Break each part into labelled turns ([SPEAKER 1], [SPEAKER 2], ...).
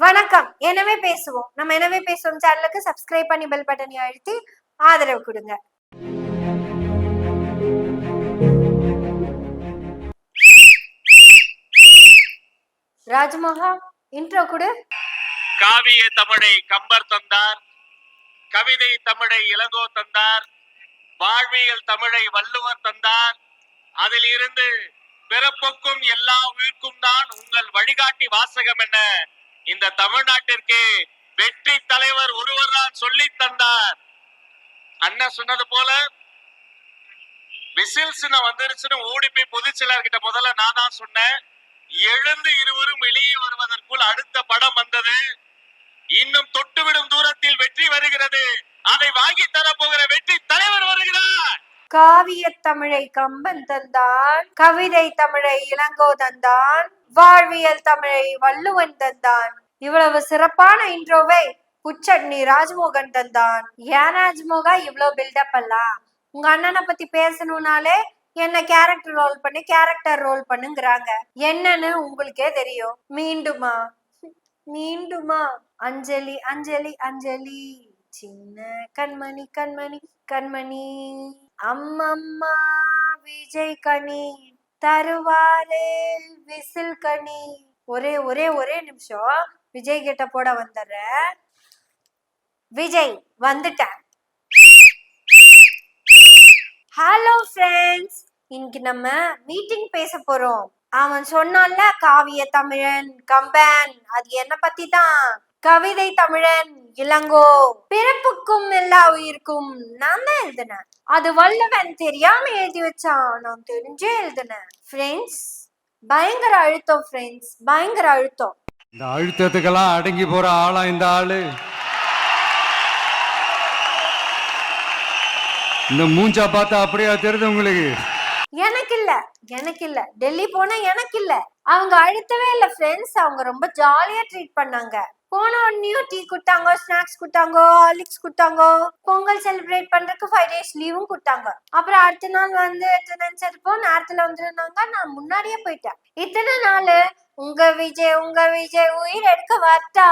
[SPEAKER 1] வணக்கம். எனவே பேசுவோம். நம்ம எனவே பேசுவோம் சேனலுக்கு சப்ஸ்கிரைப் பண்ணி பெல் பட்டனை அழுத்தி ஆதரவு கொடுங்க. ராஜ்மோகா இன்ட்ரோ கொடு.
[SPEAKER 2] காவிய தமிழை கம்பர் தந்தார், கவிதை தமிழை இளங்கோ தந்தார், வாழ்வியல் தமிழை வள்ளுவர் தந்தார். அதில் இருந்து பிறப்புக்கும் எல்லா உயிர்க்கும் தான் உங்கள் வழிகாட்டி வாசகம் என இந்த தமிழ்நாட்டிற்கு வெற்றி தலைவர் ஒருவர் தான் சொல்லி தந்தார். அண்ணன் சொன்னது போல விசில்ஸ் வந்துருச்சுன்னு ஓடி போய் பொதுச்செயலாளர் கிட்ட முதல்ல நான் தான் சொன்னேன். எழுந்து இருவரும் வெளியே வருவதற்குள் அடுத்த படம் வந்தது. இன்னும் தொட்டுவிடும் தூரத்தில் வெற்றி வருகிறது. அதை வாங்கி தரப்போகிற வெற்றி தலைவர் வருகிறார்.
[SPEAKER 1] காவிய தமிழை கம்பன் தந்தான், கவிதை தமிழை இளங்கோ தந்தான், வாழ்வியல் தமிழை வள்ளுவன் தந்தான். இவ்வளவு சிறப்பான இன்ட்ரோவை புச்சட்னி ராஜ்மோகன் தந்தான். ஏன் ராஜ்மோகா இவ்வளவு பில்டப் எல்லாம்? உங்க அண்ணனை பத்தி பேசணும்னாலே என்ன கேரக்டர் ரோல் பண்ணுங்கிறாங்க. என்னன்னு உங்களுக்கே தெரியும். மீண்டுமா மீண்டுமா அஞ்சலி அஞ்சலி அஞ்சலி, சின்ன கண்மணி கண்மணி கண்மணி, அம்மம்மா விஜய் கனி, தருவாரே விசில் கனி. ஒரே ஒரே ஒரே நிமிஷம் விஜய் கிட்ட போட வந்துடுறேன். விஜய் வந்துட்டேன். ஹலோ ஃப்ரெண்ட்ஸ், இன்னைக்கு நம்ம மீட்டிங் பேச போறோம். அவன் சொன்னான்ல காவிய தமிழன் கம்பன், அது என்ன பத்தி தான். கவிதை தமிழன் இளங்கோ, பிறப்புக்கும் எல்லா உயிருக்கும் நான் தான் எழுதினேன். அது வள்ளுவன் தெரியாம எழுதி வச்சான், நான் தெரிஞ்சே எழுதினேன். ஃப்ரெண்ட்ஸ், பயங்கர அழுத்தம் ஃப்ரெண்ட்ஸ், பயங்கர அழுத்தம்.
[SPEAKER 3] இந்த அழுத்தத்துக்கெல்லாம் அடங்கி போற ஆளா இந்த ஆளு? இந்த மூஞ்சா பார்த்தா அப்படியா தெரியுது உங்களுக்கு?
[SPEAKER 1] எனக்கு இல்ல டெல்லி போனா எனக்கு இல்ல. அவங்க அழுத்தவே இல்ல ஃப்ரெண்ட்ஸ், அவங்க ரொம்ப ஜாலியா ட்ரீட் பண்ணாங்க. போன உடனே டீ குட்டாங்க, ஸ்நாக்ஸ் குட்டாங்க, ஹார்லிக்ஸ் குட்டாங்க, பொங்கல் செலிப்ரேட் பண்றதுக்கு 5 days லீவும் குட்டாங்க. அப்புறம் அடுத்த நாள் நினைச்சிருப்போம் நேரத்துல வந்துருந்தாங்க. நான் முன்னாடியே போயிட்டேன். இத்தனை நாள் உங்க விஜய் உயிர் எடுக்க வரட்டா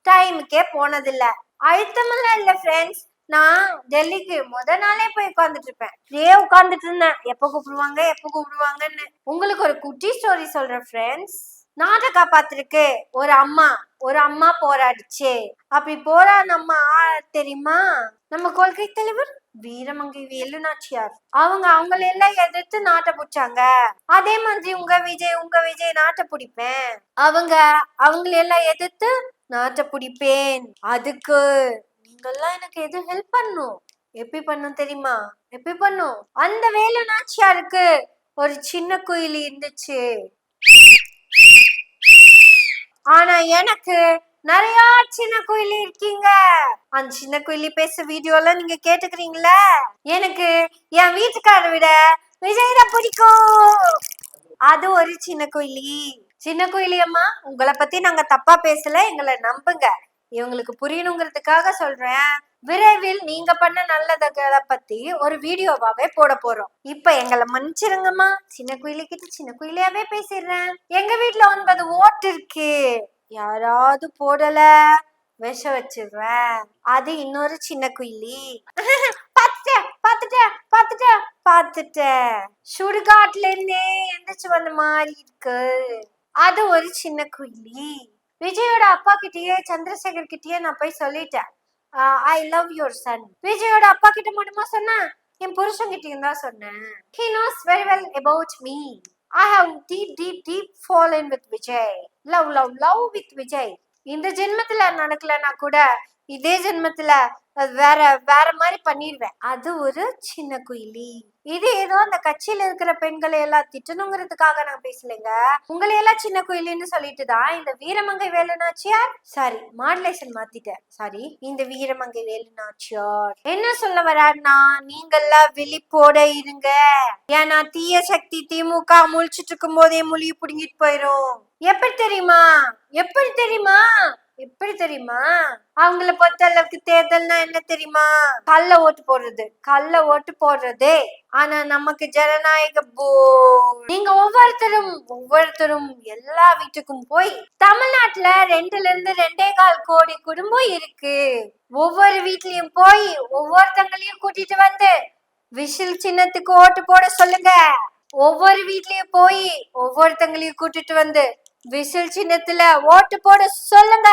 [SPEAKER 1] டைமுக்கே போனதில்ல. அழுத்தமெல்லாம் இல்ல ஃப்ரெண்ட்ஸ். நான் டெல்லிக்கு நாளே போய் உட்கார்ந்துட்டு இருப்பேன். உட்கார்ந்துட்டு இருந்தேன், எப்ப கூப்பிடுவாங்கன்னு. உங்களுக்கு ஒரு குட்டி ஸ்டோரி சொல்றேன் ஃப்ரெண்ட்ஸ். நாட்டை காப்பாத்திருக்கு ஒரு அம்மா போராடிச்சு. அப்படி போராடின அம்மா தெரியுமா? நம்ம கொள்கை தலைவர் வீரமங்கை வேலு நாச்சியார். அவங்களை எல்லாம் எதிர்த்து நாட்டை பிடிச்சாங்க. அதே மாதிரி உங்க விஜய் நாட்டை பிடிப்பேன், அவங்களை எல்லாம் எதிர்த்து நாட்டை பிடிப்பேன். அதுக்கு நீங்கெல்லாம் எனக்கு எது ஹெல்ப் பண்ணும். எப்படி பண்ணும் தெரியுமா? எப்படி பண்ணும்? அந்த வேலு நாச்சியாருக்கு ஒரு சின்ன குயிலி இருந்துச்சு. ஆனா எனக்கு நிறைய சின்ன குயிலி இருக்கீங்க. அந்த சின்ன குயிலி பேச வீடியோல நீங்க கேட்டுக்கிறீங்களா? எனக்கு என் வீட்டுக்கார விட விஜய் தான் பிடிக்கும். அது ஒரு சின்ன குயிலி அம்மா. உங்களை பத்தி நாங்க தப்பா பேசல, எங்களை நம்புங்க. இவங்களுக்கு புரியணுங்கிறதுக்காக சொல்றேன். விரைவில் நீங்க பண்ண நல்லதை பத்தி ஒரு வீடியோவாவே போட போறோம். இப்ப எங்களை மன்னிச்சிருங்கம்மா. சின்ன குயிலியாவே பேசிடுறேன். எங்க வீட்டுல 9 ஓட்டு இருக்கு. யாராவது போடல விஷ வச்சிடுறேன். அது இன்னொரு சின்ன குயிலி. பாத்துட்டேன் சுடுகாட்டுல இருந்தே எந்திரிச்சு வந்த மாதிரி இருக்கு. அது ஒரு சின்ன குயிலி. விஜயோட அப்பா கிட்டயே சந்திரசேகர் கிட்டயே நான் போய் சொல்லிட்டேன், ஐ லவ் யுவர் சன். விஜயோட அப்பா கிட்ட மட்டுமா சொன்னேன், என் புருஷன் கிட்டயும் தான் சொன்னேன். He knows very well about me. I have deep fallen with Vijay. Love with Vijay. இந்த ஜென்மத்துல நடக்கலன்னா கூட இதே ஜென்மத்துல வேற மாதிரி பண்ணிடுவேன். அது ஒரு சின்ன குயிலி. இது ஏதோ அந்த கட்சியில இருக்கிற பெண்களை எல்லாம் திட்டணுங்கிறதுக்காக நான் பேசலைங்க. உங்களை எல்லாம் சின்ன குயிலின்னு சொல்லிட்டு தான் இந்த வீரமங்கை வேலு நாச்சியார், சாரி மாடுலேஷன் மாத்திட்டேன், சாரி இந்த வீரமங்கை வேலு நாச்சியார் என்ன சொல்ல வராருன்னா, நீங்கெல்லாம் விழிப்போட இருங்க. ஏன்னா தீய சக்தி திமுக முழிச்சிட்டு இருக்கும் போதே மொழியை புடுங்கிட்டு போயிரும். எப்படி தெரியுமா? எப்படி தெரியுமா? அவங்கள பொறுத்த அளவுக்கு தேர்தல்னா என்ன தெரியுமா? கள்ள ஓட்டு போடுறதே. ஆனா நமக்கு ஜனநாயக நீங்க ஒவ்வொருத்தரும் எல்லா வீட்டுக்கும் போய், தமிழ்நாட்டுல 2ல இருந்து 2.25 கோடி குடும்பம் இருக்கு. ஒவ்வொரு வீட்லயும் போய் ஒவ்வொருத்தங்களையும் கூட்டிட்டு வந்து விசில் சின்னத்துக்கு ஓட்டு போட சொல்லுங்க. ஒவ்வொரு வீட்லயும் போய் ஒவ்வொருத்தங்களையும் கூட்டிட்டு வந்து விசில் சின்னத்துல ஓட்டு போட சொல்லுங்க.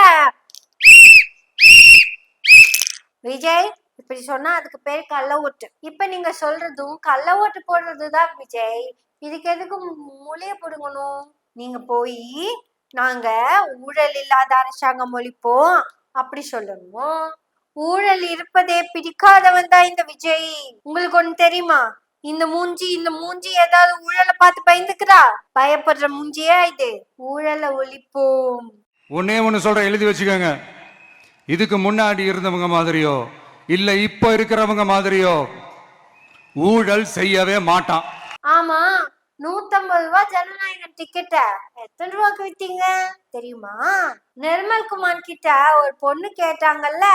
[SPEAKER 1] விஜய், இப்படி சொன்னா அதுக்கு பேர் கள்ள ஓட்டு. இப்ப நீங்க சொல்றதும் கள்ள ஓட்டு போடுறதுதான் விஜய். இதுக்கு எதுக்கு மொழிய புடுங்கணும்? நீங்க போய் நாங்க ஊழல் இல்லாத அரசாங்கம் ஒழிப்போம் அப்படி சொல்லணும். ஊழல் இருப்பதே பிடிக்காதவன் தான் இந்த விஜய். உங்களுக்கு ஒண்ணு தெரியுமா? இந்த மூஞ்சி ஏதாவது ஊழலை பார்த்து பயந்துக்கிறா? பயப்படுற மூஞ்சியா இது? ஊழலை ஒழிப்போம்.
[SPEAKER 3] ஒண்ணு சொல்றேன், எழுதி வச்சுக்கோங்க. இதுக்கு முன்னாடி இருந்தவங்க மாதிரியோ இல்ல இப்ப இருக்கிறவங்க மாதிரியோ ஊழல் செய்யவே மாட்டான்.
[SPEAKER 1] ஆமா, 150 ரூபாய் ஜனநாயகம் டிக்கெட்ட எத்தனை ரூபாய்க்கு வித்தீங்க தெரியுமா? நிர்மல்குமார் கிட்ட ஒரு பொண்ணு கேட்டாங்கல்ல,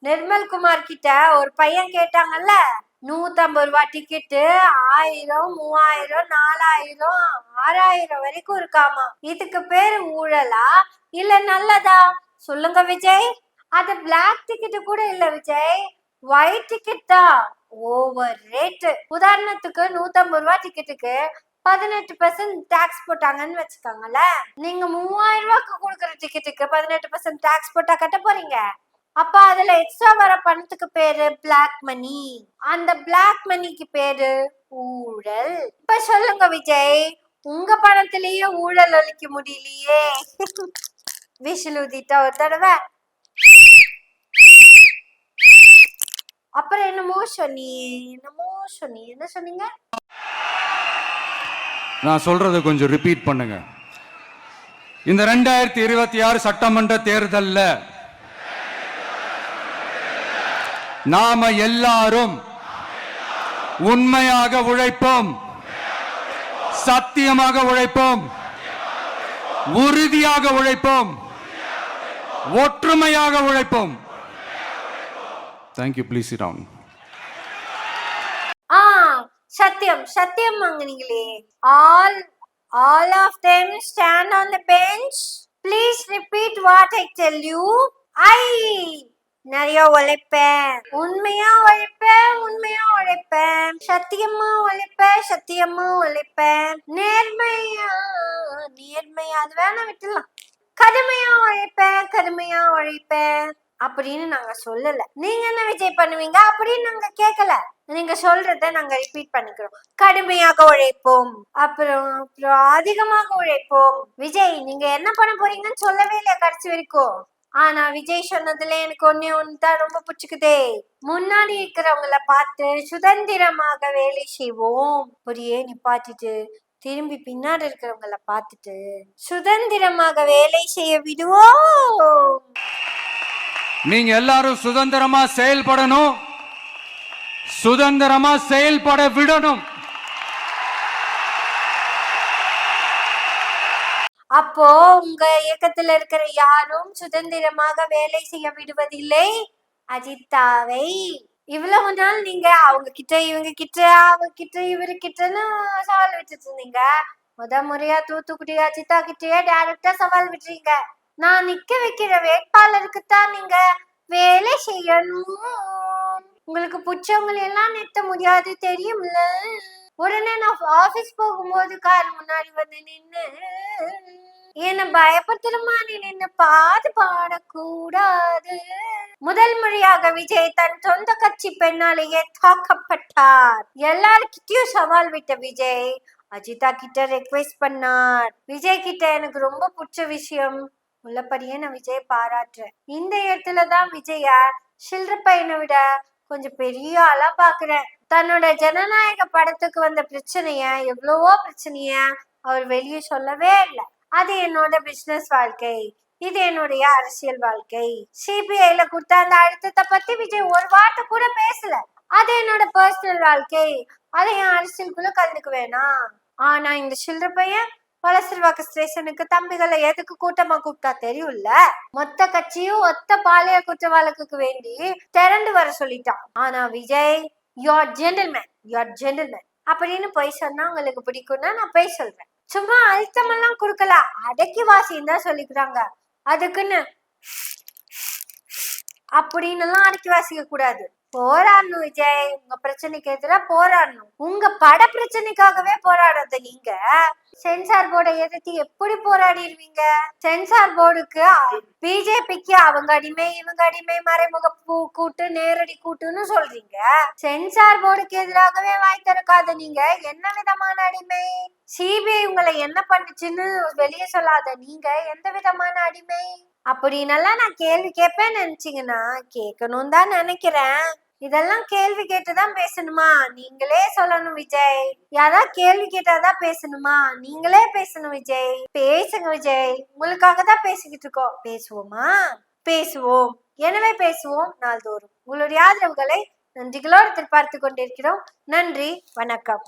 [SPEAKER 1] நிர்மல்குமார் கிட்ட ஒரு பையன் கேட்டாங்கல்ல, 150 ரூபாய் டிக்கெட்டு 1000, 3000, 4000, 6000 வரைக்கும் இருக்காமா. இதுக்கு பேரு ஊழலா இல்ல நல்லதா? சொல்லுங்க விஜய். அது பிளாக் டிக்கெட் கூட இல்ல விஜய், ஒயிட் டிக்கெட் தான். Over rate. உதாரணத்துக்கு 150 ரூபாய் டிக்கெட்டுக்கு 18% டாக்ஸ் போட்டாங்கன்னு வச்சுக்கோங்கல்ல. நீங்க 3000 ரூபாய்க்கு கொடுக்குற டிக்கெட்டுக்கு 18% டாக்ஸ் போட்டா கட்ட போறீங்க. அப்ப அதுல எக்ஸ்ட்ரா வர பணத்துக்கு பேரு பிளாக் மணி. அந்த பிளாக் மணிக்கு பேரு ஊழல். இப்ப சொல்லுங்க விஜய், உங்க பணத்திலேயே ஊழல் ஒழிக்க முடியலையே. விசில் ஊதிட்டா ஒரு தடவை, அப்புறம் என்னமோ சொன்னி என்ன சொன்னீங்க?
[SPEAKER 3] நான் சொல்றதை கொஞ்சம் ரிப்பீட் பண்ணுங்க. இந்த 2026 சட்டமன்ற தேர்தல்ல நாம எல்லாரும் உண்மையாக உழைப்போம், சத்தியமாக உழைப்போம், உறுதியாக உழைப்போம், ஒற்றுமையாக உழைப்போம். தேங்க்யூ. Please sit down.
[SPEAKER 1] சத்தியம் வாங்குனீங்களே. All of them stand on the bench. Please repeat what I tell you. நிறைய உழைப்பேன், உண்மையா உழைப்பேன், சத்தியமா உழைப்பேன், நேர்மையா அது வேணா விட்டுலாம். கடுமையா உழைப்பேன் அப்படின்னு நாங்க சொல்லல. நீங்க என்ன விஜய் பண்ணுவீங்க அப்படின்னு நாங்க கேட்கல. நீங்க சொல்றத நாங்க ரிப்பீட் பண்ணிக்கிறோம். கடுமையாக உழைப்போம், அப்புறம் அதிகமாக உழைப்போம். விஜய், நீங்க என்ன பண்ண போறீங்கன்னு சொல்லவே இல்லையா கடைசி வரைக்கும்? ஆனா விஜய் சொன்னதுல எனக்கு ஒண்ணுதான் ரொம்ப பிடிச்சுக்குதே. முன்னாடி இருக்கிறவங்கள பார்த்து சுதந்திரமாக வேலை செய்வோம் அப்படியே நிப்பாட்டிட்டு திரும்பி பின்னாடி இருக்கிறவங்கள பார்த்துட்டு சுதந்திரமாக வேலை செய்ய விடுவோம்.
[SPEAKER 3] நீங்க எல்லாரும் சுதந்திரமா செயல்படணும், சுதந்திரமா செயல்பட விடணும்.
[SPEAKER 1] அப்போ உங்க இயக்கத்துல இருக்கிற யாரும் சுதந்திரமாக வேலை செய்ய விடுவதில்லை அஜித்தாவை. இவ்வளவு நாள் நீங்க அவங்க கிட்ட இவங்க கிட்ட அவங்க கிட்ட இவரு கிட்டன்னு சவால் விட்டுட்டு இருந்தீங்க. முறையா தூத்துக்குடி அஜித்தா கிட்டயே டைரக்டா சவால் விட்டுறீங்க. நான் நிக்க வைக்கிற வேட்பாளருக்குத்தான் நீங்க வேலை செய்யணும். உங்களுக்கு பிடிச்சவங்களை எல்லாம் நிறுத்த முடியாது தெரியும்ல. உடனே நான் ஆபீஸ் போகும்போது கார் முன்னாடி வந்து நின்னு என்ன பயப்படுத்துற மாதிரி நின்னு பாடக்கூடாது. முதல் முறையாக விஜய் தன் சொந்த கட்சி பெண்ணாலேயே தாக்கப்பட்டார். எல்லாருக்கிட்டையும் சவால் விட்ட விஜய் அஜிதா கிட்ட ரெக்வெஸ்ட் பண்ணார். விஜய் கிட்ட எனக்கு ரொம்ப பிடிச்ச விஷயம் உள்ளபடியே நான் விஜய் பாராட்டுறேன். இந்த இடத்துலதான் விஜய சில்லற பையனை விட கொஞ்சம் பெரிய ஆளா பாக்குறேன். தன்னோட ஜனநாயக படத்துக்கு வந்த எவ்வளவோ பிரச்சனைய அவர் வெளியே சொல்லவே இல்லை. அது என்னோட பிசினஸ் வாழ்க்கை, இது என்னுடைய அரசியல் வாழ்க்கை. சிபிஐல கொடுத்த அந்த அழுத்தத்தை பத்தி விஜய் ஒரு வார்த்தை கூட பேசல. அது என்னோட பர்சனல் வாழ்க்கை, அதை என் அரசியலுக்குள்ள கலந்துக்க வேணாம். ஆனா இந்த சில்லற பையன் வளசர்வாக்கு ஸ்டேஷனுக்கு தம்பிகளை எதுக்கு கூட்டமா கூப்பிட்டா தெரியும்ல. மொத்த கட்சியும் ஒத்த பாலியல் குற்ற வழக்குக்கு வேண்டி திரண்டு வர சொல்லிட்டான். ஆனா விஜய், யுவர் ஜென்டில்மேன் அப்படின்னு போய் சொன்னா உங்களுக்கு பிடிக்கும்னா நான் போய் சொல்றேன். சும்மா அழுத்தமெல்லாம் கொடுக்கல, அடக்கி வாசின்னு தான் சொல்லிக்கிறாங்க. அதுக்குன்னு அப்படின்னு எல்லாம் அடக்கி வாசிக்க கூடாது. போராடணும் விஜய், உங்க பிரச்சனைக்கு எதிராக போராடணும். உங்க பட பிரச்சனைக்காகவே போராடாத நீங்க சென்சார் போர்டை எதிர்த்து எப்படி போராடிடுவீங்க? சென்சார் போர்டுக்கு பிஜேபிக்கு அவங்க அடிமை இவங்க அடிமை, மறைமுக கூட்டு நேரடி கூட்டுன்னு சொல்றீங்க. சென்சார் போர்டுக்கு எதிராகவே வாய் திறக்காத நீங்க என்ன விதமான அடிமை? சிபிஐ உங்களை என்ன பண்ணுச்சுன்னு வெளியே சொல்லாத நீங்க எந்த விதமான அடிமை? அப்படின்னெல்லாம் நான் கேள்வி கேட்பேன்னு நினைச்சீங்கன்னா கேட்கணும் தான் நினைக்கிறேன். இதெல்லாம் கேள்வி கேட்டுதான் பேசணுமா? நீங்களே சொல்லணும் விஜய். யாராவது கேள்வி கேட்டாதான் பேசணுமா? நீங்களே பேசணும் விஜய். பேசுங்க விஜய், உங்களுக்காக தான் பேசிக்கிட்டு இருக்கோம். பேசுவோமா? பேசுவோம். எனவே பேசுவோம் நாள்தோறும். உங்களுடைய ஆதரவுகளை நன்றிகளோடு எதிர்பார்த்து கொண்டிருக்கிறோம். நன்றி, வணக்கம்.